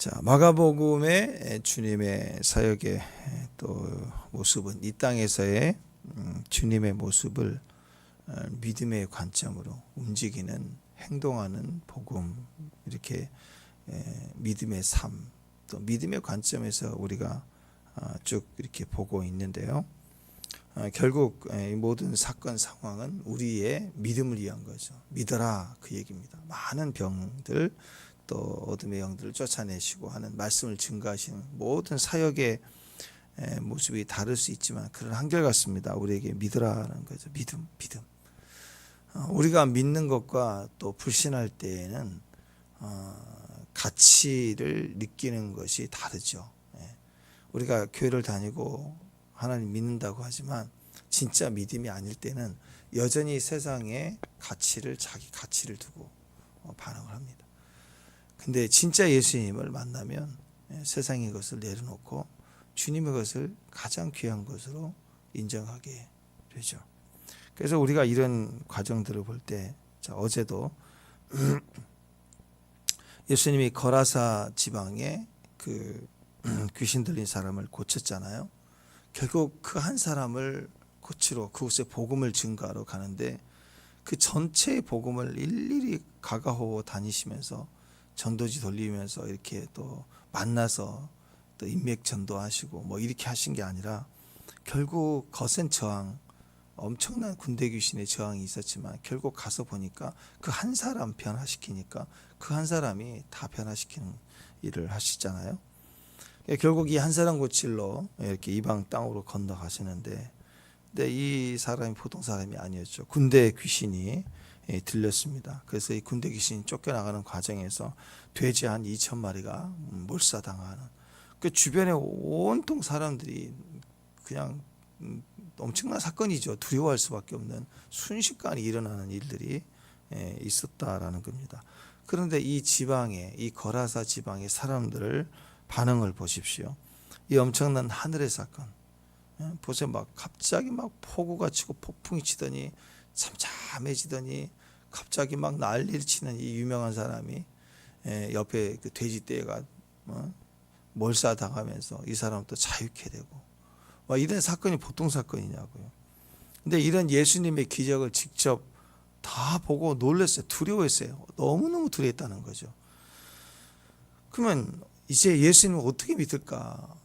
자, 마가복음의 주님의 사역의 또 모습은 이 땅에서의 주님의 모습을 믿음의 관점으로 움직이는 행동하는 복음, 이렇게 믿음의 삶, 또 믿음의 관점에서 우리가 쭉 이렇게 보고 있는데요. 결국 이 모든 사건 상황은 우리의 믿음을 위한 거죠. 믿어라, 그 얘기입니다. 많은 병들 또 어둠의 영들을 쫓아내시고 하는 말씀을 증거하시는 모든 사역의 모습이 다를 수 있지만 그런 한결같습니다. 우리에게 믿으라는 거죠. 믿음. 우리가 믿는 것과 또 불신할 때에는 가치를 느끼는 것이 다르죠. 우리가 교회를 다니고 하나님 믿는다고 하지만 진짜 믿음이 아닐 때는 여전히 세상의 가치를, 자기 가치를 두고 반응을 합니다. 근데 진짜 예수님을 만나면 세상의 것을 내려놓고 주님의 것을 가장 귀한 것으로 인정하게 되죠. 그래서 우리가 이런 과정들을 볼 때, 어제도 예수님이 거라사 지방에 그 귀신 들린 사람을 고쳤잖아요. 결국 그 한 사람을 고치러 그곳에 복음을 증거하러 가는데 그 전체의 복음을 일일이 가가호 다니시면서 전도지 돌리면서 이렇게 또 만나서 또 인맥 전도하시고 뭐 이렇게 하신 게 아니라 결국 거센 저항, 엄청난 군대 귀신의 저항이 있었지만 결국 가서 보니까 그 한 사람 변화시키니까 그 한 사람이 다 변화시키는 일을 하시잖아요. 결국 이 한 사람 고칠러 이렇게 이방 땅으로 건너가시는데, 근데 이 사람이 보통 사람이 아니었죠. 군대 귀신이 들렸습니다. 그래서 이 군대 귀신이 쫓겨나가는 과정에서 돼지 한 2,000마리가 몰사당하는, 그 주변에 온통 사람들이 그냥 엄청난 사건이죠. 두려워할 수밖에 없는 순식간에 일어나는 일들이 있었다라는 겁니다. 그런데 이 지방에, 이 거라사 지방의 사람들을 반응을 보십시오. 이 엄청난 하늘의 사건, 보세요. 막 갑자기 막 폭우가 치고 폭풍이 치더니 잠잠해지더니 갑자기 막 난리를 치는 이 유명한 사람이 옆에 그 돼지떼가 몰사당하면서 이 사람 또 자유케 되고, 막 이런 사건이 보통 사건이냐고요. 근데 이런 예수님의 기적을 직접 다 보고 놀랐어요. 두려워했어요. 너무너무 두려웠다는 거죠. 그러면 이제 예수님을 어떻게 믿을까?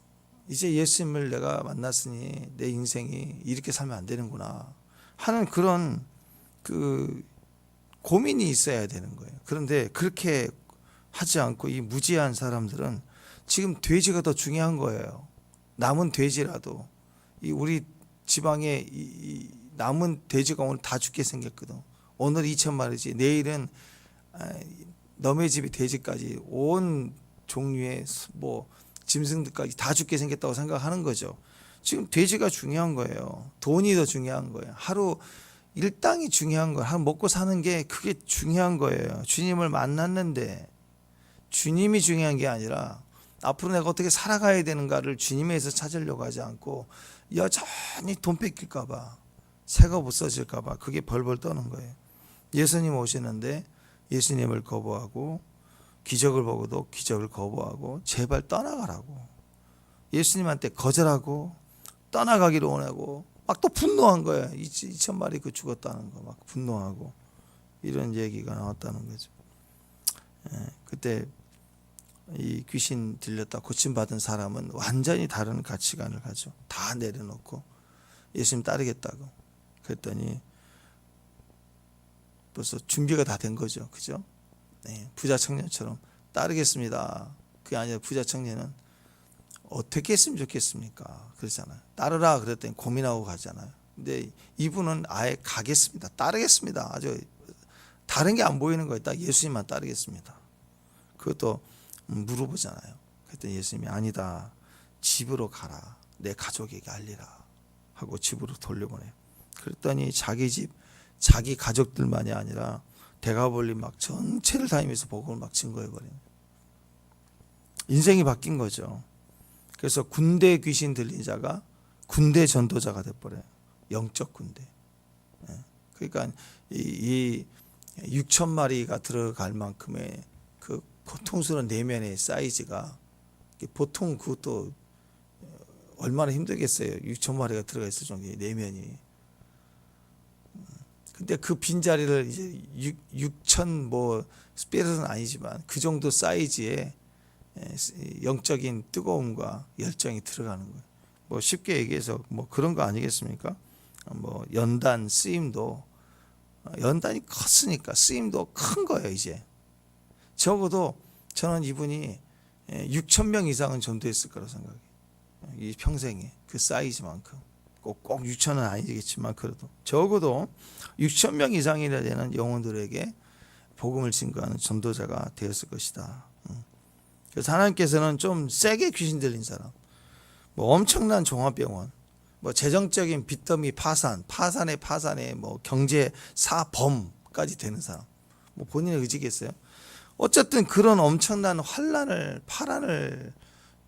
이제 예수님을 내가 만났으니 내 인생이 이렇게 살면 안 되는구나 하는 그런 그 고민이 있어야 되는 거예요. 그런데 그렇게 하지 않고 이 무지한 사람들은 지금 돼지가 더 중요한 거예요. 남은 돼지라도, 이 우리 지방에 이 남은 돼지가 오늘 다 죽게 생겼거든. 오늘 2,000마리지, 내일은 너네 집의 돼지까지 온 종류의 뭐 짐승들까지 다 죽게 생겼다고 생각하는 거죠. 지금 돼지가 중요한 거예요. 돈이 더 중요한 거예요. 하루 일당이 중요한 거예요. 하루 먹고 사는 게 그게 중요한 거예요. 주님을 만났는데 주님이 중요한 게 아니라 앞으로 내가 어떻게 살아가야 되는가를 주님에서 찾으려고 하지 않고 여전히 돈 뺏길까 봐, 새가 없어질까 봐 그게 벌벌 떠는 거예요. 예수님 오시는데 예수님을 거부하고 기적을 보고도 기적을 거부하고 제발 떠나가라고, 예수님한테 거절하고 떠나가기를 원하고 막 또 분노한 거예요. 2,000마리 그 죽었다는 거 막 분노하고 이런 얘기가 나왔다는 거죠. 그때 이 귀신 들렸다 고침받은 사람은 완전히 다른 가치관을 가죠. 다 내려놓고 예수님 따르겠다고 그랬더니 벌써 준비가 다 된 거죠. 그죠? 부자 청년처럼 따르겠습니다. 그게 아니라 부자 청년은 어떻게 했으면 좋겠습니까? 그러잖아요. 따르라 그랬더니 고민하고 가잖아요. 근데 이분은 아예 가겠습니다. 따르겠습니다. 아주 다른 게 안 보이는 거예요. 딱 예수님만 따르겠습니다. 그것도 물어보잖아요. 그랬더니 예수님이 아니다. 집으로 가라. 내 가족에게 알리라 하고 집으로 돌려보내요. 그랬더니 자기 집, 자기 가족들만이 아니라 대가볼리 막 전체를 다니면서 복음을 막 증거해버리는, 인생이 바뀐 거죠. 그래서 군대 귀신 들린 자가 군대 전도자가 돼버려요. 영적 군대. 그러니까 이 6,000마리가 들어갈 만큼의 그 고통스러운 내면의 사이즈가 보통 그것도 얼마나 힘들겠어요. 6천 마리가 들어가 있을 정도의 내면이. 근데 그 빈자리를 이제 6천 뭐 스피릿은 아니지만 그 정도 사이즈의 영적인 뜨거움과 열정이 들어가는 거예요. 뭐 쉽게 얘기해서 뭐 그런 거 아니겠습니까? 뭐 연단 쓰임도 연단이 컸으니까 쓰임도 큰 거예요. 이제 적어도 저는 이분이 6천 명 이상은 전도했을 거라 생각해요. 이 평생에 그 사이즈만큼 꼭 6천은 아니겠지만 그래도 적어도 6천 명 이상이나 되는 영혼들에게 복음을 증거하는 전도자가 되었을 것이다. 그래서 하나님께서는 좀 세게 귀신 들린 사람, 뭐 엄청난 종합병원, 뭐 재정적인 빚더미 파산의 파산에 뭐 경제 사범까지 되는 사람, 뭐 본인의 의지겠어요. 어쨌든 그런 엄청난 파란을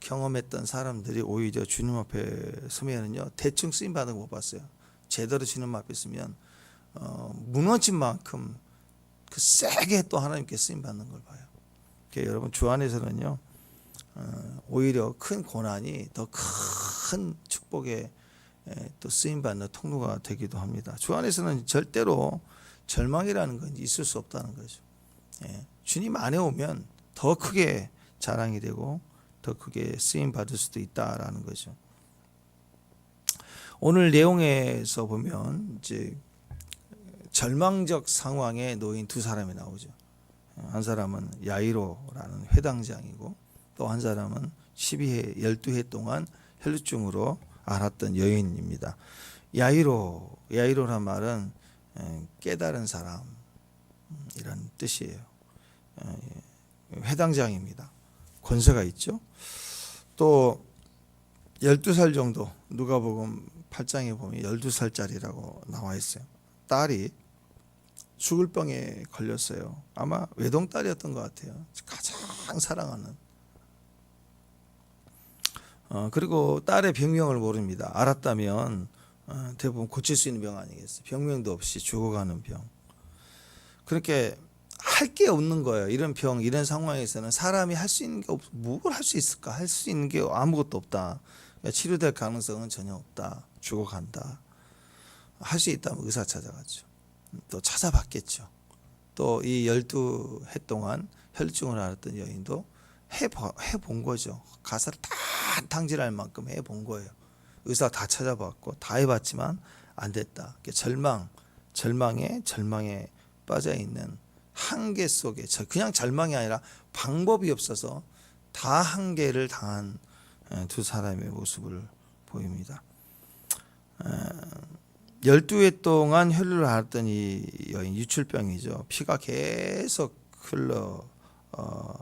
경험했던 사람들이 오히려 주님 앞에 서면은요 대충 쓰임 받은 거 못 봤어요. 제대로 주님 앞에 서면 무너진 만큼 그 세게 또 하나님께 쓰임 받는 걸 봐요. 그러니까 여러분 주 안에서는요 오히려 큰 고난이 더 큰 축복에 또 쓰임 받는 통로가 되기도 합니다. 주 안에서는 절대로 절망이라는 건 있을 수 없다는 거죠. 주님 안에 오면 더 크게 자랑이 되고 더 크게 쓰임 받을 수도 있다라는 거죠. 오늘 내용에서 보면 이제 절망적 상황에 놓인 두 사람이 나오죠. 한 사람은 야이로라는 회당장이고 또 한 사람은 12해 동안 혈루증으로 앓았던 여인입니다. 야이로란 말은 깨달은 사람이란 뜻이에요. 회당장입니다. 권세가 있죠. 또 12살 정도 누가복음 8장에 보면 12살짜리라고 나와 있어요. 딸이 죽을 병에 걸렸어요. 아마 외동딸이었던 것 같아요. 가장 사랑하는. 그리고 딸의 병명을 모릅니다. 알았다면 대부분 고칠 수 있는 병 아니겠어요. 병명도 없이 죽어가는 병. 그렇게 할 게 없는 거예요. 이런 병, 이런 상황에서는 사람이 할 수 있는 게 뭘 할 수 있을까? 할 수 있는 게 아무것도 없다. 치료될 가능성은 전혀 없다. 죽어간다. 할 수 있다면 의사 찾아가죠. 또 찾아봤겠죠. 또 이 12해 동안 혈증을 앓았던 여인도 해본 거죠. 가사를 다 탕질할 만큼 해본 거예요. 의사 다 찾아봤고 다 해봤지만 안 됐다. 절망에 빠져 있는 한계 속에 그냥 절망이 아니라 방법이 없어서 다 한계를 당한 두 사람의 모습을 보입니다. 12해 동안 혈루를 앓았던 이 여인 유출병이죠. 피가 계속 흘러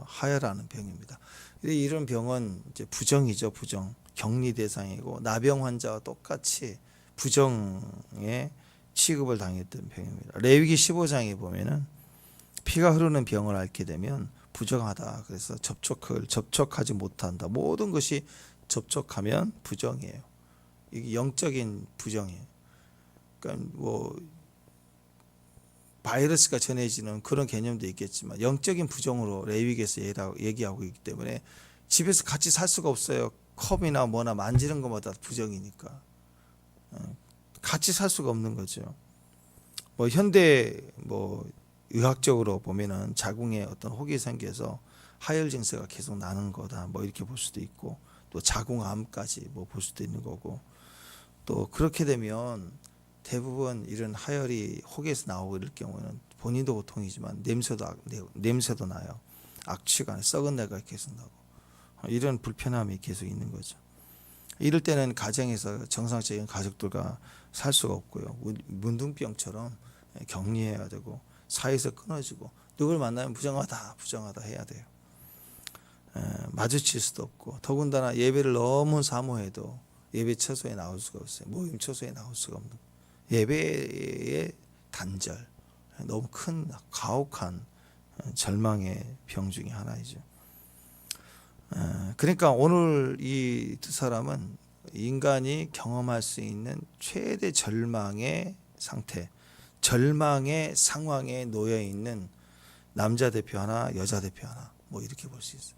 하혈하는 병입니다. 이런 병은 이제 부정이죠. 부정. 격리 대상이고 나병 환자와 똑같이 부정에 취급을 당했던 병입니다. 레위기 15장에 보면은 피가 흐르는 병을 앓게 되면 부정하다. 그래서 접촉하지 못한다. 모든 것이 접촉하면 부정이에요. 이게 영적인 부정이에요. 그러니까 뭐 바이러스가 전해지는 그런 개념도 있겠지만 영적인 부정으로 레위기에서 얘기하고 있기 때문에 집에서 같이 살 수가 없어요. 컵이나 뭐나 만지는 것마다 부정이니까 같이 살 수가 없는 거죠. 뭐 현대 뭐 의학적으로 보면은 자궁에 어떤 혹이 생겨서 하혈 증세가 계속 나는 거다. 뭐 이렇게 볼 수도 있고 또 자궁암까지 뭐 볼 수도 있는 거고 또 그렇게 되면 대부분 이런 하혈이 혹에서 나오고 이럴 경우에는 본인도 고통이지만 냄새도 나요. 악취가 썩은 내가 계속 나고 이런 불편함이 계속 있는 거죠. 이럴 때는 가정에서 정상적인 가족들과 살 수가 없고요. 문둥병처럼 격리해야 되고 사이에서 끊어지고 누굴 만나면 부정하다 해야 돼요. 마주칠 수도 없고 더군다나 예배를 너무 사모해도 예배 처소에 나올 수가 없어요. 모임 처소에 나올 수가 없는 예배의 단절, 너무 큰 가혹한 절망의 병 중에 하나이죠. 그러니까 오늘 이 두 사람은 인간이 경험할 수 있는 최대 절망의 상태, 절망의 상황에 놓여 있는 남자 대표 하나, 여자 대표 하나, 뭐 이렇게 볼 수 있어요.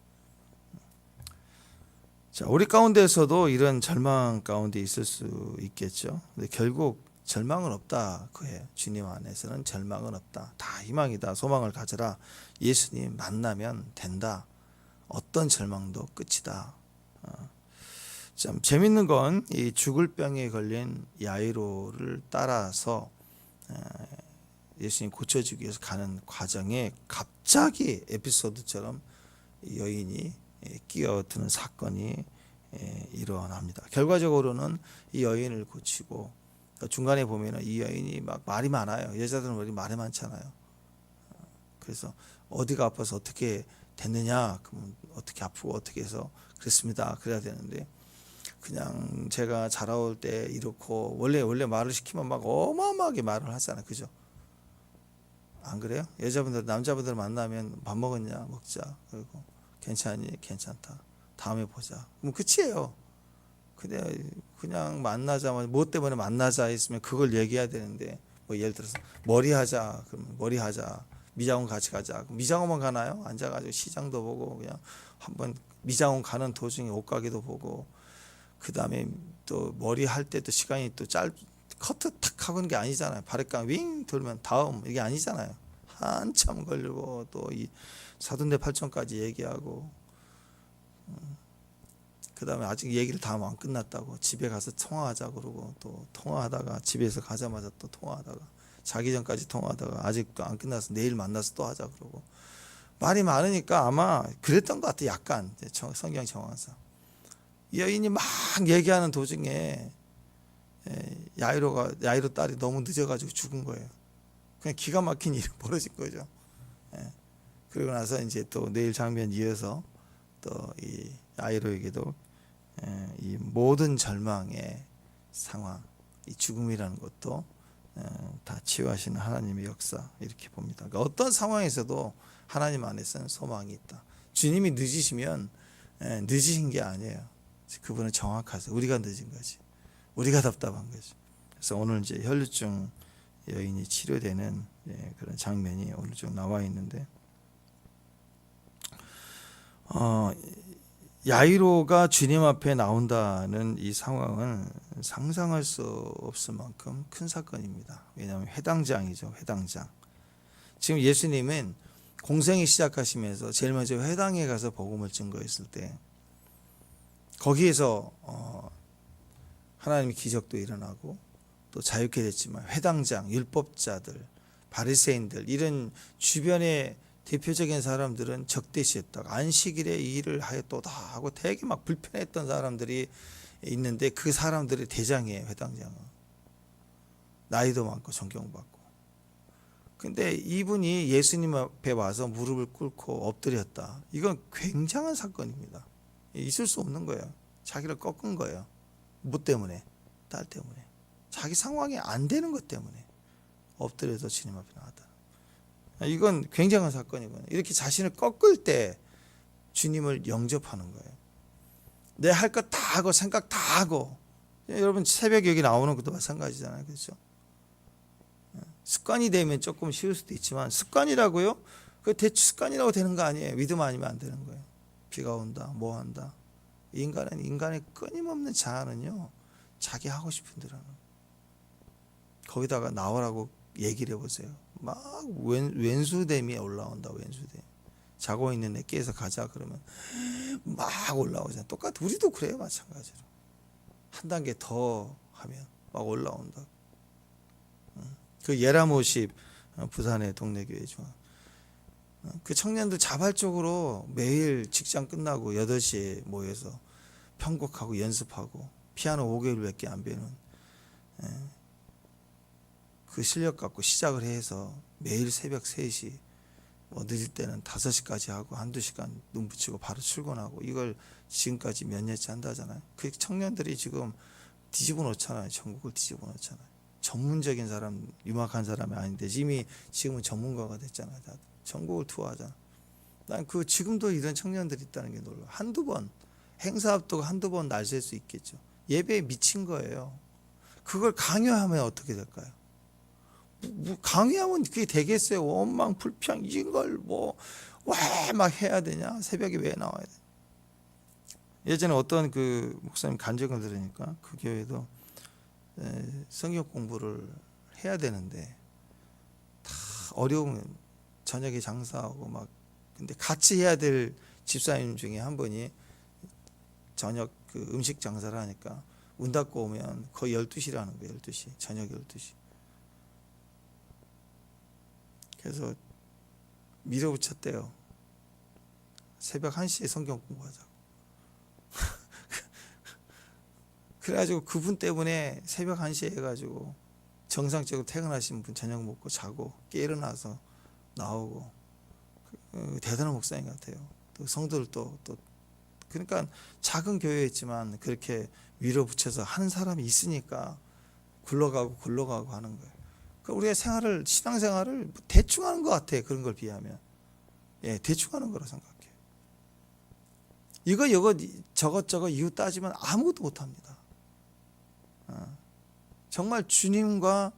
자, 우리 가운데서도 이런 절망 가운데 있을 수 있겠죠. 근데 결국 절망은 없다 그예요. 주님 안에서는 절망은 없다. 다 희망이다. 소망을 가져라. 예수님 만나면 된다. 어떤 절망도 끝이다. 참 재밌는 건 이 죽을 병에 걸린 야이로를 따라서 예수님 고쳐주기 위해서 가는 과정에 갑자기 에피소드처럼 여인이 끼어드는 사건이 일어납니다. 결과적으로는 이 여인을 고치고 중간에 보면은 이 여인이 막 말이 많아요. 여자들은 말이 많잖아요. 그래서 어디가 아파서 어떻게 됐느냐, 그러면 어떻게 아프고 어떻게 해서 그랬습니다. 그래야 되는데 그냥 제가 자라올 때 이렇고 원래 말을 시키면 막 어마어마하게 말을 하잖아요. 그죠? 안 그래요? 여자분들 남자분들 만나면 밥 먹었냐? 먹자. 그리고 괜찮니? 괜찮다. 다음에 보자. 그럼 끝이에요. 근데 그냥 만나자마자 뭐 때문에 만나자 했으면 그걸 얘기해야 되는데 뭐 예를 들어서 머리 하자. 그러면 머리 하자. 미장원 같이 가자. 미장원만 가나요? 앉아가지고 시장도 보고 그냥 한번 미장원 가는 도중에 옷가게도 보고 그 다음에 또 머리 할 때도 시간이 또 커트 탁 하는 게 아니잖아요. 바랫감 윙 돌면 다음 이게 아니잖아요. 한참 걸리고 또 이 사돈대 팔촌까지 얘기하고 그 다음에 아직 얘기를 다 안 끝났다고 집에 가서 통화하자 그러고 또 통화하다가 집에서 가자마자 또 통화하다가 자기 전까지 통화하다가 아직도 안 끝나서 내일 만나서 또 하자 그러고 말이 많으니까 아마 그랬던 것 같아요. 약간 성경 정황상 이 여인이 막 얘기하는 도중에 야이로 딸이 너무 늦어가지고 죽은 거예요. 그냥 기가 막힌 일이 벌어진 거죠. 그리고 나서 이제 또 내일 장면 이어서 또 이 야이로에게도 이 모든 절망의 상황, 이 죽음이라는 것도 다 치유하시는 하나님의 역사 이렇게 봅니다. 그러니까 어떤 상황에서도 하나님 안에서는 소망이 있다. 주님이 늦으시면 늦으신 게 아니에요. 그분은 정확하세요. 우리가 늦은 거지. 우리가 답답한 거지. 그래서 오늘 이제 혈루증 여인이 치료되는 그런 장면이 오늘 좀 나와 있는데, 야이로가 주님 앞에 나온다는 이 상황은 상상할 수 없을 만큼 큰 사건입니다. 왜냐하면 회당장이죠. 회당장. 지금 예수님은 공생이 시작하시면서 제일 먼저 회당에 가서 복음을 증거했을 때 거기에서 하나님의 기적도 일어나고 또 자유케 됐지만 회당장, 율법자들, 바리새인들 이런 주변의 대표적인 사람들은 적대시했다가 안식일에 이 일을 하였도다 하고 되게 막 불편했던 사람들이 있는데 그 사람들의 대장이에요. 회당장은 나이도 많고 존경받고. 근데 이분이 예수님 앞에 와서 무릎을 꿇고 엎드렸다. 이건 굉장한 사건입니다. 있을 수 없는 거예요. 자기를 꺾은 거예요. 뭐 때문에? 딸 때문에. 자기 상황이 안 되는 것 때문에 엎드려서 주님 앞에 나왔다. 이건 굉장한 사건이거든요. 이렇게 자신을 꺾을 때 주님을 영접하는 거예요. 내 할 것 다 하고 생각 다 하고. 여러분 새벽 여기 나오는 것도 마찬가지잖아요. 그렇죠? 습관이 되면 조금 쉬울 수도 있지만 습관이라고요? 그 대충 습관이라고 되는 거 아니에요. 믿음 아니면 안 되는 거예요. 비가 온다, 뭐 한다. 인간의 끊임없는 자아는요, 자기 하고 싶은 대로 하는 거예요. 거기다가 나오라고 얘기를 해보세요. 막 왼수댐이 올라온다. 왼수댐. 자고 있는 애 깨서 가자 그러면 막 올라오잖아. 똑같아. 우리도 그래요. 마찬가지로. 한 단계 더 하면 막 올라온다. 그 예라모십 부산의 동네 교회죠. 그 청년들 자발적으로 매일 직장 끝나고 8시에 모여서 편곡하고 연습하고 피아노 5개월밖에 안 배우는 그 실력 갖고 시작을 해서 매일 새벽 3시 뭐 늦을 때는 5시까지 하고 한두 시간 눈 붙이고 바로 출근하고 이걸 지금까지 몇 년째 한다잖아요. 그 청년들이 지금 뒤집어 놓잖아요. 전국을 뒤집어 놓잖아요. 전문적인 사람, 유망한 사람이 아닌데 이미 지금은 전문가가 됐잖아요. 다들. 전국을 투어하잖아. 난 그 지금도 이런 청년들이 있다는 게 놀라. 한두 번 행사 앞두고 한두 번 날 셀 수 있겠죠. 예배에 미친 거예요. 그걸 강요하면 어떻게 될까요? 뭐 강요하면 그게 되겠어요? 원망 불평 이걸 뭐 왜 막 해야 되냐? 새벽에 왜 나와야 돼? 예전에 어떤 그 목사님 간증을 들으니까 그 교회도 성경 공부를 해야 되는데 다 어려우면 저녁에 장사하고 막 근데 같이 해야 될 집사님 중에 한 분이 저녁 그 음식 장사를 하니까 문 닫고 오면 거의 12시라는 거예요. 12시. 저녁 12시. 그래서 밀어붙였대요. 새벽 1시에 성경 공부하자고. 그래가지고 그분 때문에 새벽 1시에 해가지고 정상적으로 퇴근하신 분 저녁 먹고 자고 깨 일어나서 나오고 대단한 목사님 같아요. 또 성도들도 또 그러니까 작은 교회였지만 그렇게 밀어붙여서 하는 사람이 있으니까 굴러가고 하는 거예요. 그러니까 우리가 신앙생활을 대충 하는 것 같아. 그런 걸 비하면 대충 하는 거라 생각해요. 이거 저것 이유 따지면 아무것도 못합니다. 정말 주님과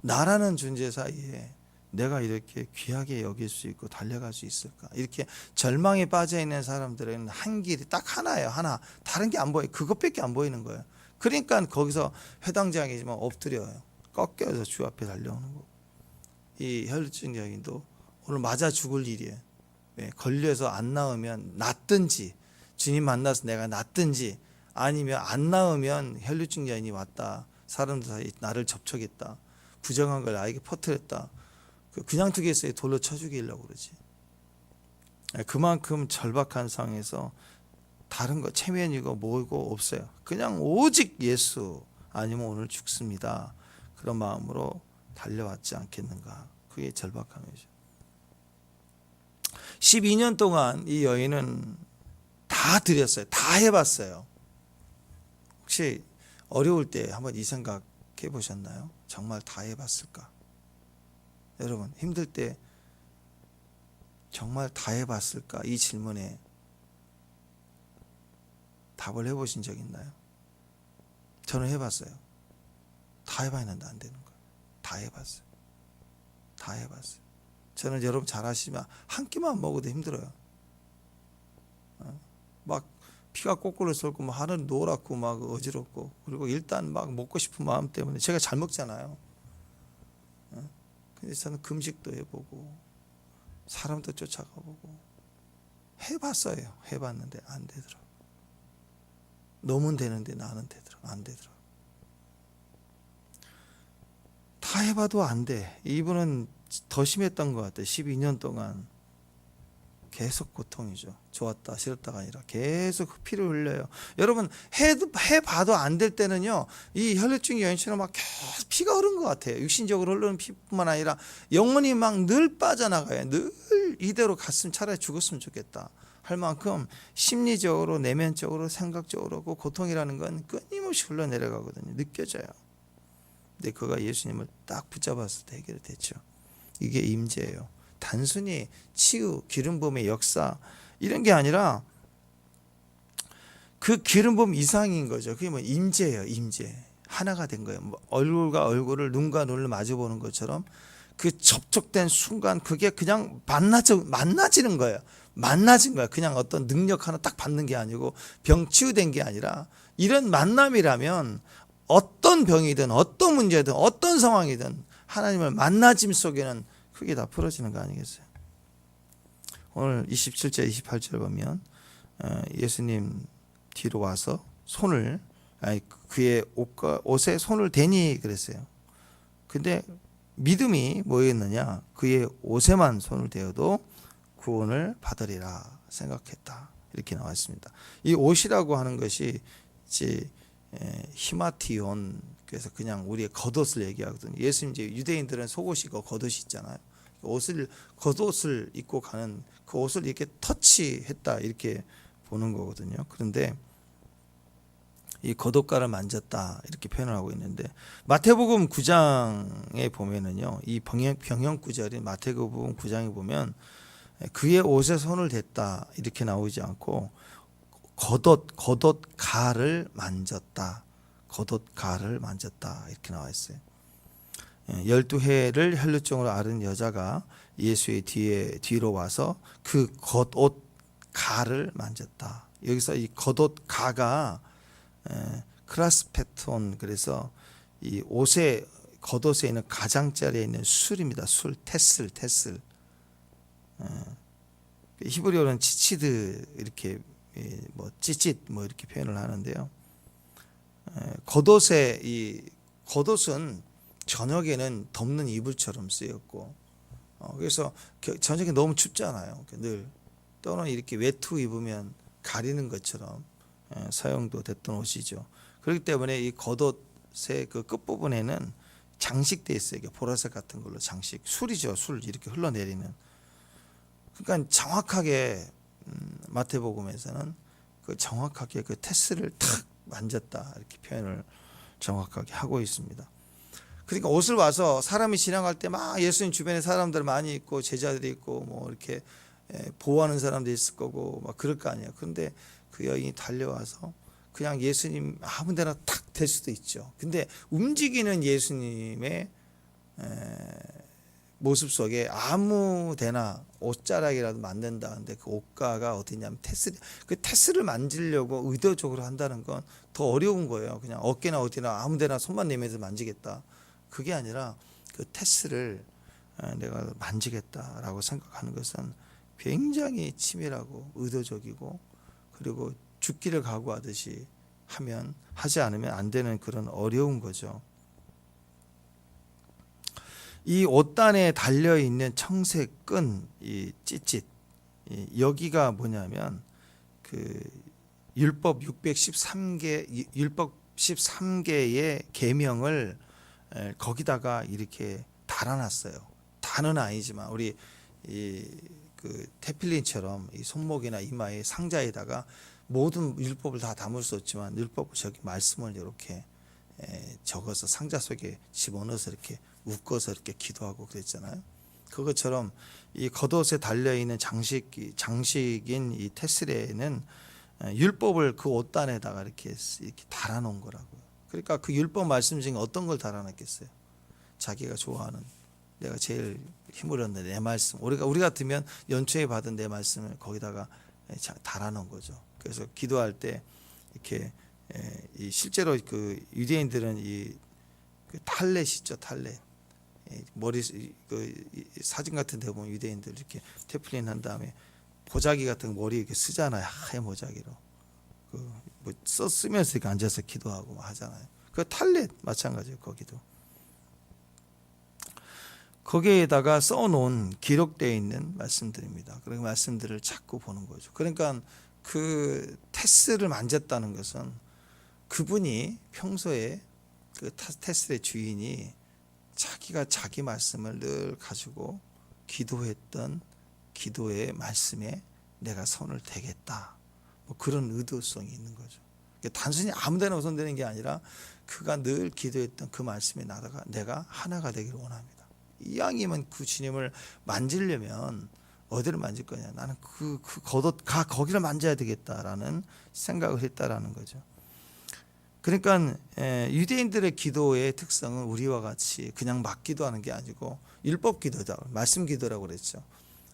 나라는 존재 사이에 내가 이렇게 귀하게 여길 수 있고 달려갈 수 있을까? 이렇게 절망에 빠져 있는 사람들은 한 길이 딱 하나예요. 하나. 다른 게 안 보여요. 그것밖에 안 보이는 거예요. 그러니까 거기서 회당장이지만 엎드려요. 꺾여서 주 앞에 달려오는 거고. 이 혈루증 여인도 오늘 맞아 죽을 일이에요. 걸려서 안 나오면 낫든지 주님 만나서 내가 낫든지 아니면 안 나오면 혈루증 여인이 왔다. 사람들 사이 나를 접촉했다. 부정한 걸 나에게 퍼뜨렸다. 그냥 두겠어요. 돌로 쳐 죽이려고 그러지. 그만큼 절박한 상황에서 다른 거 체면이고 뭐고 없어요. 그냥 오직 예수 아니면 오늘 죽습니다. 그런 마음으로 달려왔지 않겠는가. 그게 절박함이죠. 12년 동안 이 여인은 다 드렸어요. 다 해봤어요. 혹시 어려울 때 한번 이 생각 해보셨나요? 정말 다 해봤을까? 여러분 힘들 때 정말 다 해봤을까? 이 질문에 답을 해보신 적 있나요? 저는 해봤어요. 다 해봤는데 안 되는 거예요. 다 해봤어요. 다 해봤어요. 저는 여러분 잘 아시지만 한 끼만 먹어도 힘들어요. 막 피가 거꾸로 쏠고 막 하늘 노랗고 막 어지럽고 그리고 일단 막 먹고 싶은 마음 때문에 제가 잘 먹잖아요. 근데 저는 금식도 해보고 사람도 쫓아가보고 해봤어요. 해봤는데 안 되더라고. 놈은 되는데 나는 안 되더라고. 다 해봐도 안 돼. 이분은 더 심했던 것 같아요. 12년 동안 계속 고통이죠. 좋았다 싫었다가 아니라 계속 피를 흘려요. 여러분 해봐도 안 될 때는요. 이 혈루증 여인처럼 막 계속 피가 흐른 것 같아요. 육신적으로 흐르는 피뿐만 아니라 영혼이 막 늘 빠져나가요. 늘 이대로 갔으면 차라리 죽었으면 좋겠다 할 만큼 심리적으로 내면적으로 생각적으로 그 고통이라는 건 끊임없이 흘러내려가거든요. 느껴져요. 근데 그가 예수님을 딱 붙잡았을 때 해결이 됐죠. 이게 임재예요. 단순히 치유, 기름 부음의 역사 이런 게 아니라 그 기름 부음 이상인 거죠. 그게 뭐 임재예요. 임재. 하나가 된 거예요. 뭐 얼굴과 얼굴을 눈과 눈을 마주보는 것처럼 그 접촉된 순간 그게 그냥 만나지는 거예요. 만나진 거예요. 그냥 어떤 능력 하나 딱 받는 게 아니고 병 치유된 게 아니라 이런 만남이라면 어떤 병이든 어떤 문제든 어떤 상황이든 하나님을 만나짐 속에는 그게 다 풀어지는 거 아니겠어요? 오늘 27절 28절 보면 예수님 뒤로 와서 그의 옷에 손을 대니 그랬어요. 근데 믿음이 뭐였느냐? 그의 옷에만 손을 대어도 구원을 받으리라 생각했다. 이렇게 나와 있습니다. 이 옷이라고 하는 것이 이제 히마티온, 그래서 그냥 우리의 겉옷을 얘기하거든요. 예수님 이제 유대인들은 속옷이고 겉옷이 있잖아요. 겉옷을 입고 가는 그 옷을 이렇게 터치했다 이렇게 보는 거거든요. 그런데 이 겉옷가를 만졌다 이렇게 표현을 하고 있는데 마태복음 9장에 보면은요, 이 병영 구절인 마태복음 9장에 보면 그의 옷에 손을 댔다 이렇게 나오지 않고 겉옷가를 만졌다 이렇게 나와 있어요. 12해를 혈루증으로 앓은 여자가 예수의 뒤로 와서 그 겉옷 가를 만졌다. 여기서 이 겉옷 가가 크라스페톤, 그래서 이 옷에 겉옷에 있는 가장자리에 있는 술입니다. 술, 테슬. 히브리어는 치치드 이렇게 뭐 찌릿 뭐 이렇게 표현을 하는데요. 겉옷에 이 겉옷은 저녁에는 덮는 이불처럼 쓰였고, 그래서 저녁에 너무 춥잖아요. 늘 또는 이렇게 외투 입으면 가리는 것처럼 사용도 됐던 옷이죠. 그렇기 때문에 이 겉옷의 그 끝부분에는 장식돼 있어요. 이게 보라색 같은 걸로 장식, 술이죠. 술 이렇게 흘러내리는. 그러니까 정확하게 마태복음에서는 그 정확하게 그 테스를 탁 만졌다 이렇게 표현을 정확하게 하고 있습니다. 그러니까 옷을 와서 사람이 지나갈 때 막 예수님 주변에 사람들 많이 있고 제자들이 있고 뭐 이렇게 보호하는 사람도 있을 거고 막 그럴 거 아니에요. 그런데 그 여인이 달려와서 그냥 예수님 아무 데나 탁 댈 수도 있죠. 근데 움직이는 예수님의 모습 속에 아무 데나 옷자락이라도 만든다는데 그 옷가가 어디냐면 그 테스를 만지려고 의도적으로 한다는 건 더 어려운 거예요. 그냥 어깨나 어디나 아무 데나 손만 내면서 만지겠다. 그게 아니라 그 테스를 내가 만지겠다라고 생각하는 것은 굉장히 치밀하고 의도적이고, 그리고 죽기를 각오하듯이 하지 않으면 안 되는 그런 어려운 거죠. 이 옷단에 달려 있는 청색 끈, 이 찌릿, 여기가 뭐냐면 그 율법 13개의 계명을 거기다가 이렇게 달아놨어요. 다는 아니지만 우리 그 테필린처럼 이 손목이나 이마에 상자에다가 모든 율법을 다 담을 수 없지만 율법 저기 말씀을 이렇게 적어서 상자 속에 집어넣어서 이렇게 묶어서 이렇게 기도하고 그랬잖아요. 그것처럼 이 겉옷에 달려 있는 장식인 이 테슬에는 율법을 그 옷단에다가 이렇게 달아놓은 거라고요. 그러니까 그 율법 말씀 중에 어떤 걸 달아놨겠어요? 자기가 좋아하는, 내가 제일 힘을 얻는 내 말씀. 우리 같으면 연초에 받은 내 말씀을 거기다가 달아놓은 거죠. 그래서 기도할 때 이렇게 실제로 그 유대인들은 그 탈렛 있죠, 탈렛. 머리 그 사진 같은 데 보면 유대인들 이렇게 테플린 한 다음에 보자기 같은 거 머리 이렇게 쓰잖아요. 하얀 보자기로. 뭐 쓰면서 이렇게 앉아서 기도하고 하잖아요. 그 탈렛 마찬가지예요. 거기도. 거기에다가 써놓은 기록되어 있는 말씀들입니다. 그런 말씀들을 자꾸 보는 거죠. 그러니까 그 테스를 만졌다는 것은 그분이 평소에 그 테스의 주인이 자기가 자기 말씀을 늘 가지고 기도했던 기도의 말씀에 내가 손을 대겠다. 뭐 그런 의도성이 있는 거죠. 단순히 아무데나 손대는 게 아니라 그가 늘 기도했던 그 말씀에 나다가 내가 하나가 되기를 원합니다. 이왕이면 그 주님을 만지려면 어디를 만질 거냐? 나는 그 겉옷 거기를 만져야 되겠다라는 생각을 했다라는 거죠. 그러니까 유대인들의 기도의 특성은 우리와 같이 그냥 막 기도하는 게 아니고 율법 기도다, 말씀 기도라고 그랬죠.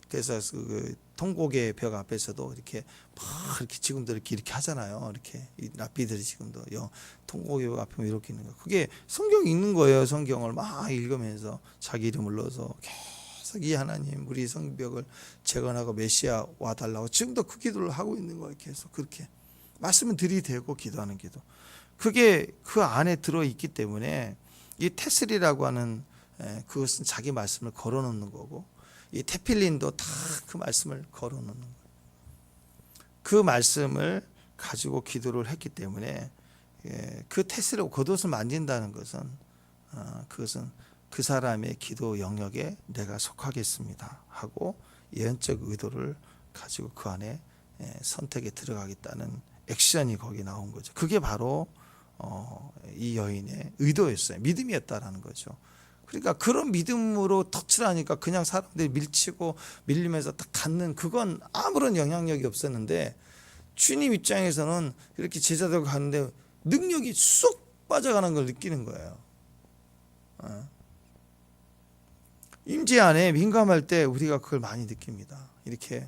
그래서 그 통곡의 벽 앞에서도 이렇게 막 이렇게 지금도 이렇게 하잖아요. 이렇게 랍비들이 지금도 통곡의 벽 앞에 이렇게 있는 거. 그게 성경 읽는 거예요. 성경을 막 읽으면서 자기 이름을 넣어서 계속 이 하나님 우리 성벽을 재건하고 메시아 와 달라고 지금도 그 기도를 하고 있는 거예요. 계속 그렇게 말씀은 들이대고 기도하는 기도. 그게 그 안에 들어 있기 때문에 이 테슬이라고 하는 그것은 자기 말씀을 걸어놓는 거고, 이 테필린도 다 그 말씀을 걸어놓는 거예요. 그 말씀을 가지고 기도를 했기 때문에 그 테슬을 겉옷을 만진다는 것은 그것은 그 사람의 기도 영역에 내가 속하겠습니다 하고 예언적 의도를 가지고 그 안에 선택에 들어가겠다는 액션이 거기 나온 거죠. 그게 바로 이 여인의 의도였어요. 믿음이었다라는 거죠. 그러니까 그런 믿음으로 터치를 하니까 그냥 사람들이 밀리면서 딱 갖는 그건 아무런 영향력이 없었는데, 주님 입장에서는 이렇게 제자들과 가는데 능력이 쑥 빠져가는 걸 느끼는 거예요. 임재 안에 민감할 때 우리가 그걸 많이 느낍니다. 이렇게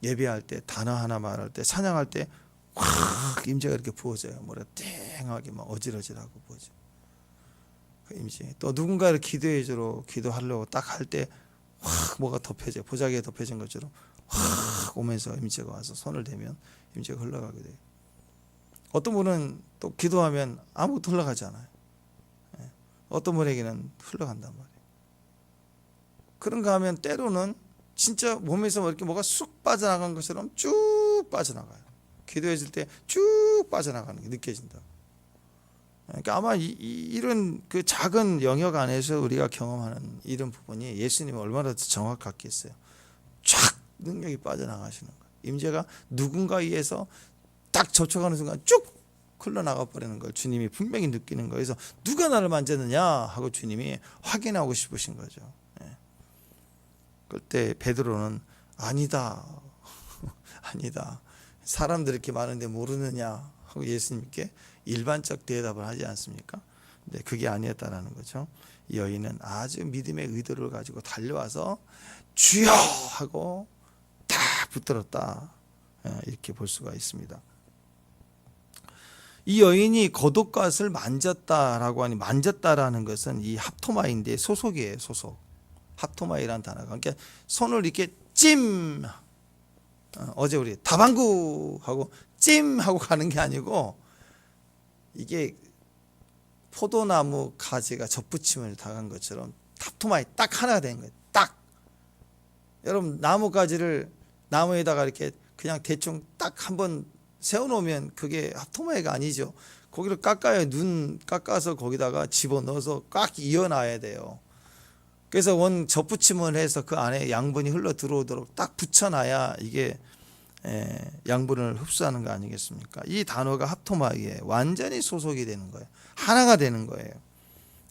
예배할 때, 단어 하나 말할 때, 찬양할 때 확 임재가 이렇게 부어져요. 뭐라 땡하게 막 어질어질하고 부어져. 그 임재. 또 누군가를 기도해 주러 기도하려고 딱 할 때 확 뭐가 덮여져, 보자기에 덮여진 것처럼 확 오면서 임재가 와서 손을 대면 임재가 흘러가게 돼요. 어떤 분은 또 기도하면 아무것도 흘러가지 않아요. 어떤 분에게는 흘러간단 말이에요. 그런가 하면 때로는 진짜 몸에서 이렇게 뭐가 쑥 빠져나간 것처럼 쭉 빠져나가요. 기도해줄 때 쭉 빠져나가는 게 느껴진다. 그러니까 아마 이런 그 작은 영역 안에서 우리가 경험하는 이런 부분이 예수님이 얼마나 더 정확하겠어요. 쫙 능력이 빠져나가시는 거예요. 임재가 누군가에 의해서 딱 접촉하는 순간 쭉 흘러나가 버리는 걸 주님이 분명히 느끼는 거예요. 그래서 누가 나를 만졌느냐 하고 주님이 확인하고 싶으신 거죠. 그때 베드로는 아니다. 아니다. 사람들이 이렇게 많은데 모르느냐 하고 예수님께 일반적 대답을 하지 않습니까? 근데 그게 아니었다라는 거죠. 이 여인은 아주 믿음의 의도를 가지고 달려와서 주여 하고 딱 붙들었다. 이렇게 볼 수가 있습니다. 이 여인이 겉옷갓을 만졌다라고 하니 만졌다라는 것은 이 합토마인데 소속이에요. 소속. 합토마이라는 단어가. 그러니까 손을 이렇게 찜. 어제 우리 다방구 하고 찜 하고 가는 게 아니고 이게 포도나무 가지가 접붙임을 당한 것처럼 합토마이 딱 하나가 된 거예요. 딱. 여러분 나무 가지를 나무에다가 이렇게 그냥 대충 딱 한번 세워놓으면 그게 합토마이가 아니죠. 거기를 깎아야 눈 깎아서 거기다가 집어넣어서 꽉 이어놔야 돼요. 그래서 원 접붙임을 해서 그 안에 양분이 흘러 들어오도록 딱 붙여놔야 이게 양분을 흡수하는 거 아니겠습니까? 이 단어가 합토마이에 완전히 소속이 되는 거예요. 하나가 되는 거예요.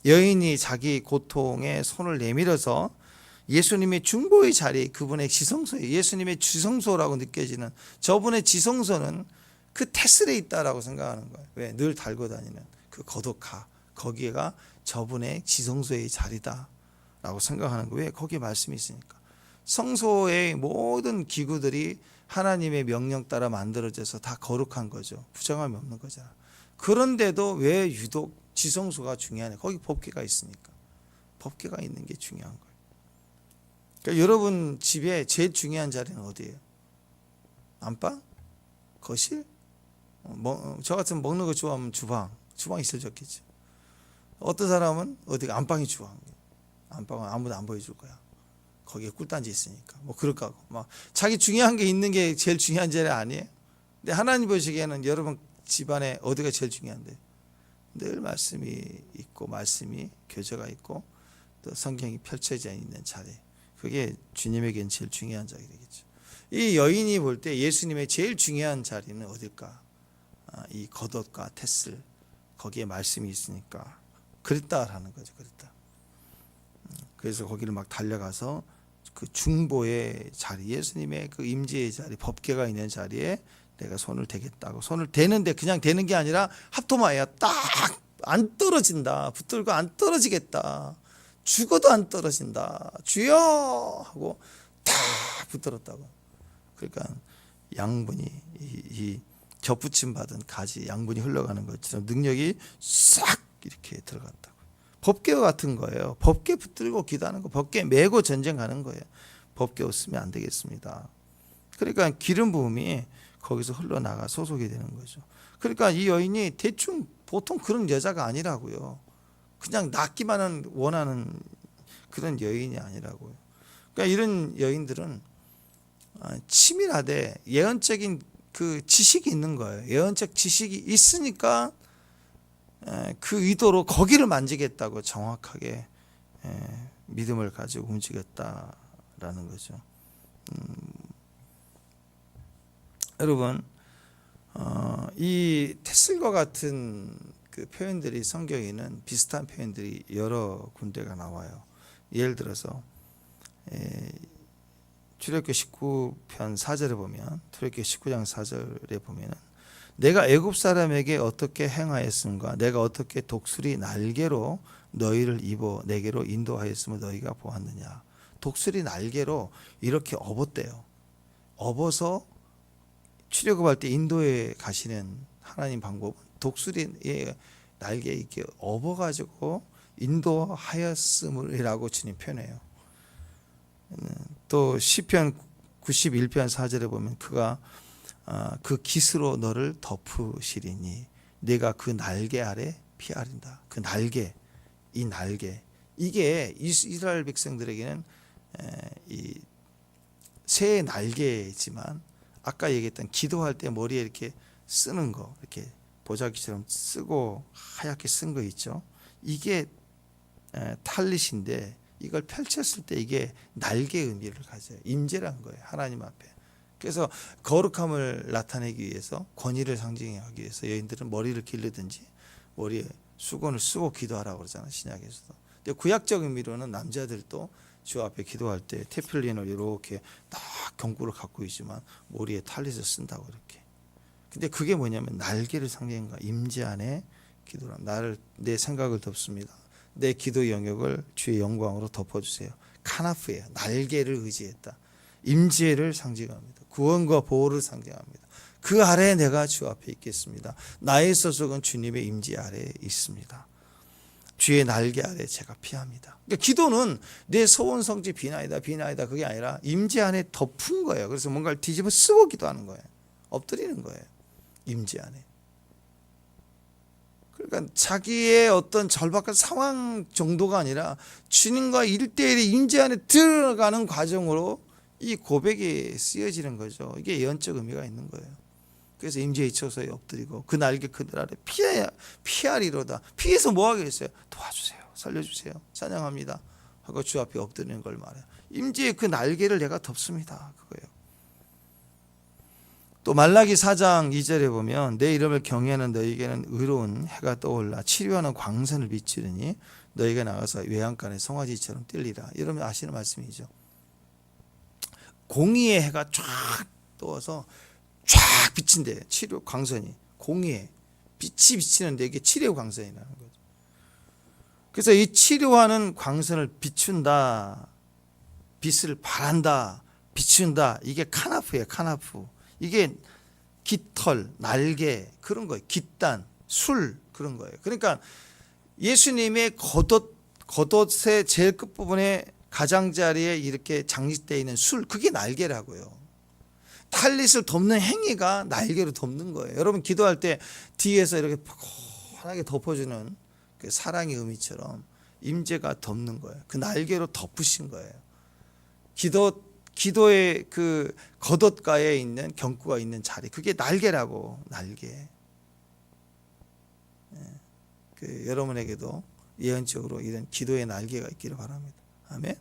여인이 자기 고통에 손을 내밀어서 예수님의 중보의 자리, 그분의 지성소에 예수님의 지성소라고 느껴지는 저분의 지성소는 그 테슬에 있다라고 생각하는 거예요. 왜? 늘 달고 다니는 그 겉옷가, 거기가 저분의 지성소의 자리다 라고 생각하는 거예요. 왜? 거기에 말씀이 있으니까. 성소의 모든 기구들이 하나님의 명령 따라 만들어져서 다 거룩한 거죠. 부정함이 없는 거잖아. 그런데도 왜 유독 지성소가 중요하냐? 거기 법궤가 있으니까. 법궤가 있는 게 중요한 거예요. 그러니까 여러분 집에 제일 중요한 자리는 어디예요? 안방? 거실? 저 같은 먹는 거 좋아하면 주방 있을 좋겠죠. 어떤 사람은 어디가 안방이 좋아한 거예요. 안방은 아무도 안 보여줄 거야. 거기에 꿀단지 있으니까. 뭐 그럴까 하고. 막 자기 중요한 게 있는 게 제일 중요한 자리 아니에요? 근데 하나님 보시기에는 여러분 집안에 어디가 제일 중요한데? 늘 말씀이 있고 말씀이 교제가 있고 또 성경이 펼쳐져 있는 자리. 그게 주님에겐 제일 중요한 자리 되겠죠. 이 여인이 볼 때 예수님의 제일 중요한 자리는 어딜까? 이 겉옷과 테슬 거기에 말씀이 있으니까 그랬다라는 거죠. 그랬다. 그래서 거기를 막 달려가서 그 중보의 자리, 예수님의 그 임재의 자리, 법궤가 있는 자리에 내가 손을 대겠다고 손을 대는데 그냥 대는 게 아니라 합토마야 딱 안 떨어진다. 붙들고 안 떨어지겠다. 죽어도 안 떨어진다. 주여 하고 다 붙들었다고. 그러니까 양분이 이 접붙임 받은 가지 양분이 흘러가는 것처럼 능력이 싹 이렇게 들어갔다고. 법궤와 같은 거예요. 법궤 붙들고 기도하는 거, 법궤 메고 전쟁하는 거예요. 법궤 없으면 안 되겠습니다. 그러니까 기름 부음이 거기서 흘러나가 소속이 되는 거죠. 그러니까 이 여인이 대충 보통 그런 여자가 아니라고요. 그냥 낫기만 원하는 그런 여인이 아니라고요. 그러니까 이런 여인들은 치밀하되 예언적인 그 지식이 있는 거예요. 예언적 지식이 있으니까 그 의도로 거기를 만지겠다고 정확하게 믿음을 가지고 움직였다라는 거죠. 여러분, 이 테슬과 같은 그 표현들이 성경에는 비슷한 표현들이 여러 군데가 나와요. 예를 들어서 출애굽기 19편 4절에 보면, 출애굽기 19장 4절에 보면은 내가 애굽 사람에게 어떻게 행하였음과 내가 어떻게 독수리 날개로 너희를 입어 내게로 인도하였음을 너희가 보았느냐. 독수리 날개로 이렇게 업었대요. 업어서 출애굽할 때 인도에 가시는 하나님 방법은 독수리의 날개에 이렇게 업어가지고 인도하였음이라고 주님 표현해요. 또 시편 91편 4절에 보면 그가 그 깃으로 너를 덮으시리니 내가 그 날개 아래 피하린다. 그 날개, 이 날개, 이게 이스라엘 백성들에게는 이 새의 날개지만 아까 얘기했던 기도할 때 머리에 이렇게 쓰는 거, 이렇게 보자기처럼 쓰고 하얗게 쓴 거 있죠. 이게 탈릿인데 이걸 펼쳤을 때 이게 날개의 의미를 가져요. 임재란 거예요. 하나님 앞에. 그래서 거룩함을 나타내기 위해서, 권위를 상징하기 위해서 여인들은 머리를 기르든지 머리에 수건을 쓰고 기도하라고 그러잖아요. 신약에서도. 근데 구약적 의미로는 남자들도 주 앞에 기도할 때 테필린을 이렇게 딱 경구를 갖고 있지만 머리에 탈릿을 쓴다고 이렇게. 근데 그게 뭐냐면 날개를 상징한 거야. 임재 안에 기도라. 나를, 내 생각을 덮습니다. 내 기도 영역을 주의 영광으로 덮어주세요. 카나프예요. 날개를 의지했다. 임재를 상징합니다. 구원과 보호를 상징합니다. 그 아래에 내가 주 앞에 있겠습니다. 나의 소속은 주님의 임재 아래에 있습니다. 주의 날개 아래 제가 피합니다. 그러니까 기도는 내 소원 성취 비나이다 비나이다 그게 아니라 임재 안에 덮은 거예요. 그래서 뭔가를 뒤집어 쓰고 기도하는 거예요. 엎드리는 거예요. 임재 안에. 그러니까 자기의 어떤 절박한 상황 정도가 아니라 주님과 1대1의 임재 안에 들어가는 과정으로 이 고백이 쓰여지는 거죠. 이게 예언적 의미가 있는 거예요. 그래서 임재에 있어서 엎드리고 그 날개 그들 아래 피하리로다. 피해서 뭐 하겠어요? 도와주세요. 살려주세요. 찬양합니다. 하고 주 앞에 엎드리는 걸 말해요. 임재의 그 날개를 내가 덮습니다. 그거예요. 또 말라기 4장 2절에 보면 내 이름을 경외하는 너희에게는 의로운 해가 떠올라 치료하는 광선을 비추리니 너희가 나가서 외양간에 송아지처럼 뛸리라. 여러분 아시는 말씀이죠. 공의의 해가 쫙 떠서 쫙 비친대. 치료 광선이 공의의 빛이 비치는데 이게 치료 광선이라는 거죠. 그래서 이 치료하는 광선을 비춘다, 빛을 발한다, 비춘다. 이게 카나프예요. 카나프. 이게 깃털, 날개 그런 거예요. 깃단, 술 그런 거예요. 그러니까 예수님의 겉옷의 제일 끝부분에 가장자리에 이렇게 장식되어 있는 술, 그게 날개라고요. 탈릿을 덮는 행위가 날개로 덮는 거예요. 여러분 기도할 때 뒤에서 이렇게 포근하게 덮어주는 그 사랑의 의미처럼 임재가 덮는 거예요. 그 날개로 덮으신 거예요. 기도의 그 겉옷가에 있는 경구가 있는 자리, 그게 날개라고. 날개. 그 여러분에게도 예언적으로 이런 기도의 날개가 있기를 바랍니다. 아멘.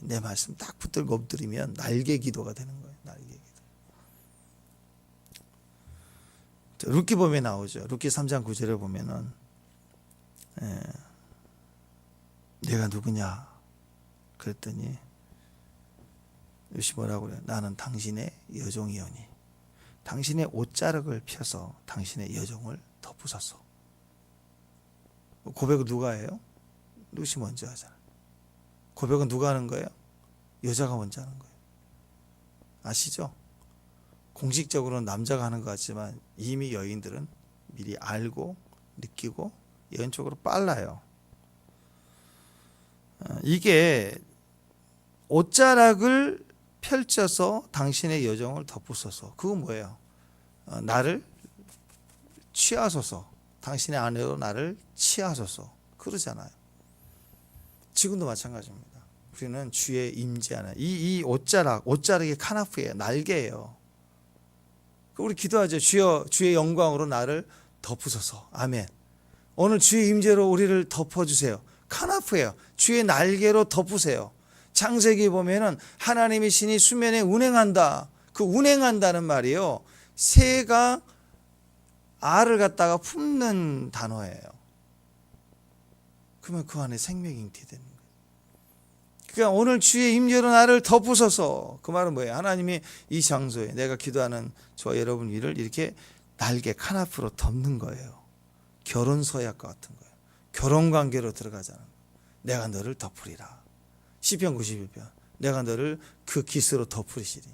내 말씀 딱 붙들고 엎드리면 날개 기도가 되는 거예요. 날개 기도. 룻기 보면 나오죠. 룻기 3장 9절에 보면은 내가 누구냐 그랬더니 룻이 뭐라고 그래요? 나는 당신의 여종이오니 당신의 옷자락을 펴서 당신의 여종을 덮으소서. 고백은 누가 해요? 룻이 먼저 하잖아요. 고백은 누가 하는 거예요? 여자가 먼저 하는 거예요. 아시죠? 공식적으로는 남자가 하는 것 같지만 이미 여인들은 미리 알고 느끼고 예언적으로 빨라요. 이게 옷자락을 펼쳐서 당신의 여종을 덮으소서. 그건 뭐예요? 나를 취하소서. 당신의 아내로 나를 취하소서. 그러잖아요. 지금도 마찬가지입니다. 우리는 주의 임재 안에 이 옷자락이 카나프예요. 날개예요. 우리 기도하죠. 주여 주의 영광으로 나를 덮으소서. 아멘. 오늘 주의 임재로 우리를 덮어주세요. 카나프예요. 주의 날개로 덮으세요. 창세기 보면은 하나님의 신이 수면에 운행한다. 그 운행한다는 말이요. 새가 알을 갖다가 품는 단어예요. 그러면 그 안에 생명이 잉태되는 거예요. 그러니까 오늘 주의 임재로 나를 덮으소서. 그 말은 뭐예요? 하나님이 이 장소에 내가 기도하는 저와 여러분 위를 이렇게 날개 카나프로 덮는 거예요. 결혼 서약과 같은 거예요. 결혼 관계로 들어가자는 거예요. 내가 너를 덮으리라. 시편 91편. 내가 너를 그 깃으로 덮으시리.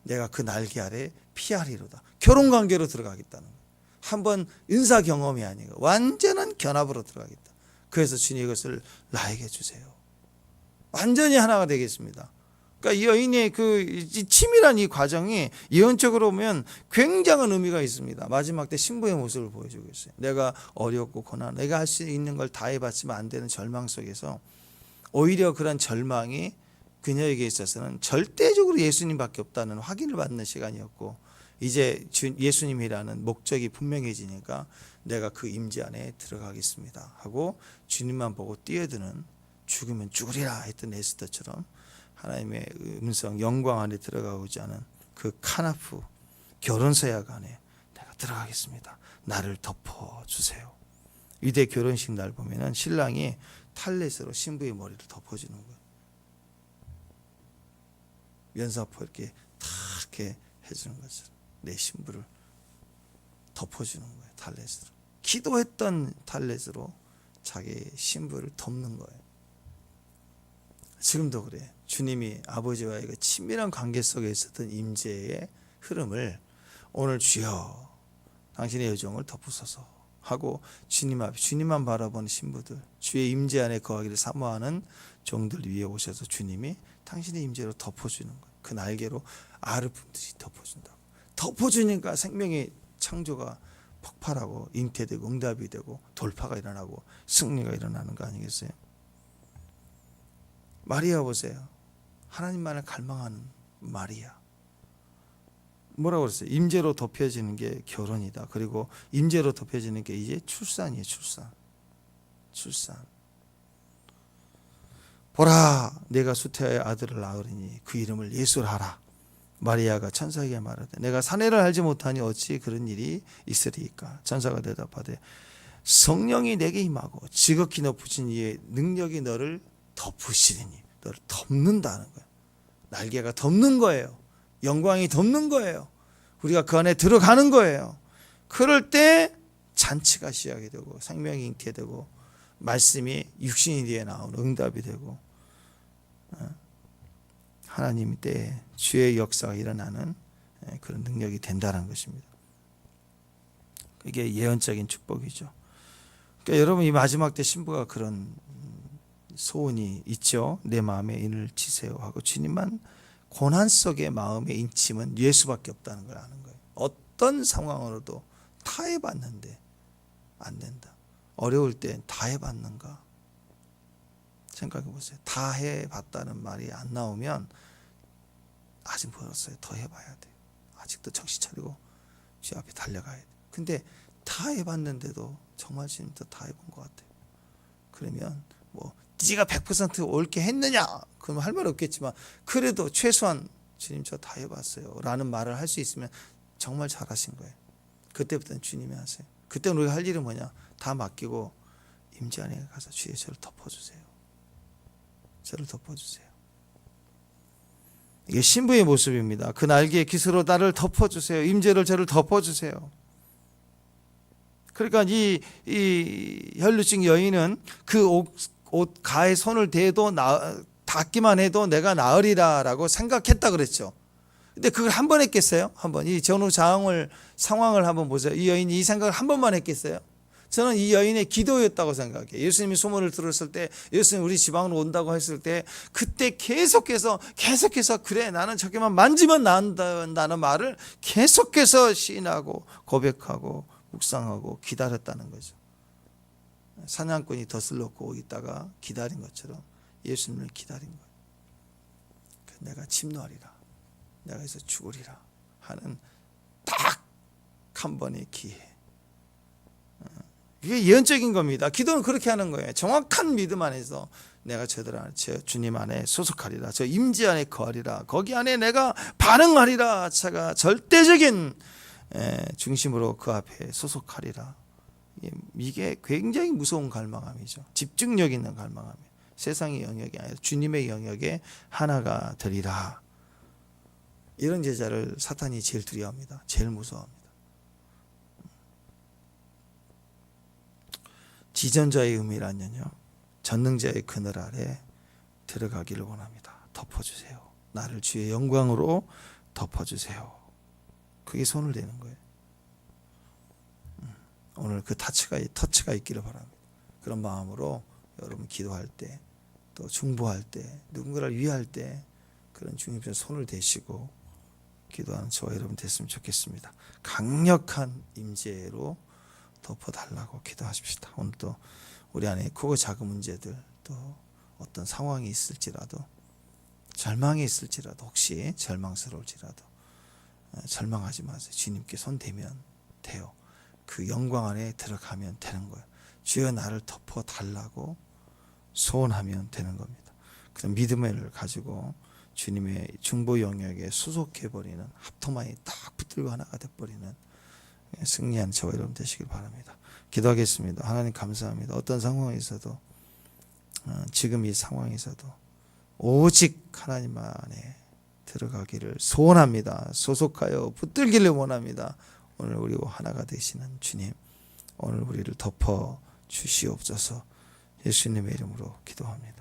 내가 그 날개 아래 피하리로다. 결혼 관계로 들어가겠다는 거예요. 한번 은사 경험이 아니고 완전한 견합으로 들어가겠다. 그래서 주님 이것을 나에게 주세요. 완전히 하나가 되겠습니다. 그러니까 이 여인의 그 치밀한 이 과정이 예언적으로 보면 굉장한 의미가 있습니다. 마지막 때 신부의 모습을 보여주고 있어요. 내가 어렵고 고난, 내가 할 수 있는 걸 다 해봤지만 안 되는 절망 속에서 오히려 그런 절망이 그녀에게 있어서는 절대적으로 예수님밖에 없다는 확인을 받는 시간이었고, 이제 예수님이라는 목적이 분명해지니까 내가 그 임재 안에 들어가겠습니다 하고 주님만 보고 뛰어드는, 죽으면 죽으리라 했던 에스더처럼 하나님의 음성 영광 안에 들어가고자 하는 그 카나프 결혼 서약 안에 내가 들어가겠습니다. 나를 덮어주세요. 위대 결혼식 날 보면은 신랑이 탈렛으로 신부의 머리를 덮어주는 거예요. 면사포 이렇게 탁 이렇게 해주는 것처럼 내 신부를 덮어주는 거예요. 탈렛으로. 기도했던 탈렛으로 자기 신부를 덮는 거예요. 지금도 그래. 주님이 아버지와의 그 친밀한 관계 속에 있었던 임재의 흐름을 오늘 주여 당신의 여종을 덮으소서 하고 주님 앞에 주님만 바라보는 신부들, 주의 임재 안에 거하기를 사모하는 종들 위에 오셔서 주님이 당신의 임재로 덮어주는 거예요. 그 날개로 알을 품듯이 덮어준다고. 덮어주니까 생명의 창조가 폭발하고 잉태되고 응답이 되고 돌파가 일어나고 승리가 일어나는 거 아니겠어요? 마리아 보세요. 하나님만을 갈망하는 마리아. 뭐라고 그랬어요? 임재로 덮여지는 게 결혼이다. 그리고 임재로 덮여지는 게 이제 출산이에요. 출산. 보라, 내가 수태의 아들을 낳으리니 그 이름을 예수라 하라. 마리아가 천사에게 말하되 내가 사내를 알지 못하니 어찌 그런 일이 있으리이까. 천사가 대답하되 성령이 내게 임하고 지극히 높으신 이의 능력이 너를 덮으시리니. 너를 덮는다는 거예요. 날개가 덮는 거예요. 영광이 덮는 거예요. 우리가 그 안에 들어가는 거예요. 그럴 때 잔치가 시작이 되고 생명이 잉태되고 말씀이 육신이 되어 나오는 응답이 되고 하나님 때에 주의 역사가 일어나는 그런 능력이 된다는 것입니다. 이게 예언적인 축복이죠. 그러니까 여러분 이 마지막 때 신부가 그런 소원이 있죠. 내 마음에 인을 치세요 하고 주님만 고난 속의 마음의 인침은 예수밖에 없다는 걸 아는 거예요. 어떤 상황으로도 다 해봤는데 안 된다. 어려울 때 다 해봤는가? 생각해 보세요. 다 해봤다는 말이 안 나오면 아직 멀었어요. 더 해봐야 돼요. 아직도 정신 차리고 주 앞에 달려가야 돼요. 근데 다 해봤는데도 정말 주님도 다 해본 것 같아요. 그러면 뭐 네가 100% 옳게 했느냐? 그러면 할 말 없겠지만 그래도 최소한 주님 저 다 해봤어요 라는 말을 할 수 있으면 정말 잘하신 거예요. 그때부터는 주님이 하세요. 그때는 우리가 할 일은 뭐냐? 다 맡기고 임재 안에 가서 주여 저를 덮어주세요. 저를 덮어주세요. 이게 신부의 모습입니다. 그 날개의 깃으로 나를 덮어주세요. 임재를 저를 덮어주세요. 그러니까 이 혈루증 여인은 그 옷 가에 손을 대도 닿기만 해도 내가 나으리라라고 생각했다 그랬죠. 근데 그걸 한 번 했겠어요? 한 번. 이 전후 상황을 한번 보세요. 이 여인이 이 생각을 한 번만 했겠어요? 저는 이 여인의 기도였다고 생각해요. 예수님이 소문을 들었을 때, 예수님 우리 지방으로 온다고 했을 때, 그때 계속해서 그래 나는 저기만 만지면 나은다는 말을 계속해서 시인하고 고백하고 묵상하고 기다렸다는 거죠. 사냥꾼이 덫을 놓고 있다가 기다린 것처럼 예수님을 기다린 거예요. 내가 침노하리라, 내가 여기서 죽으리라 하는 딱 한 번의 기회. 이게 예언적인 겁니다. 기도는 그렇게 하는 거예요. 정확한 믿음 안에서 내가 저 주님 안에 소속하리라, 저 임재 안에 거하리라, 거기 안에 내가 반응하리라, 제가 절대적인 중심으로 그 앞에 소속하리라. 이게 굉장히 무서운 갈망함이죠. 집중력 있는 갈망함이에요. 세상의 영역이 아니라 주님의 영역에 하나가 되리라. 이런 제자를 사탄이 제일 두려워합니다. 제일 무서워합니다. 지전자의 의미란요, 전능자의 그늘 아래 들어가기를 원합니다. 덮어주세요. 나를 주의 영광으로 덮어주세요. 그게 손을 대는 거예요. 오늘 그 터치가 있기를 바랍니다. 그런 마음으로 여러분 기도할 때, 또 중보할 때, 누군가를 위할 때 그런 주님의 손을 대시고 기도하는 저와 여러분 됐으면 좋겠습니다. 강력한 임재로 덮어달라고 기도하십시다. 오늘도 우리 안에 크고 작은 문제들, 또 어떤 상황이 있을지라도, 절망이 있을지라도, 혹시 절망스러울지라도 절망하지 마세요. 주님께 손 대면 돼요. 그 영광 안에 들어가면 되는 거예요. 주여 나를 덮어달라고 소원하면 되는 겁니다. 그런 믿음을 가지고 주님의 중보 영역에 수속해버리는, 합토만이 딱 붙들고 하나가 돼버리는 승리한 저와 여러분 되시길 바랍니다. 기도하겠습니다. 하나님 감사합니다. 어떤 상황에서도, 지금 이 상황에서도 오직 하나님 안에 들어가기를 소원합니다. 소속하여 붙들기를 원합니다. 오늘 우리와 하나가 되시는 주님, 오늘 우리를 덮어 주시옵소서. 예수님의 이름으로 기도합니다.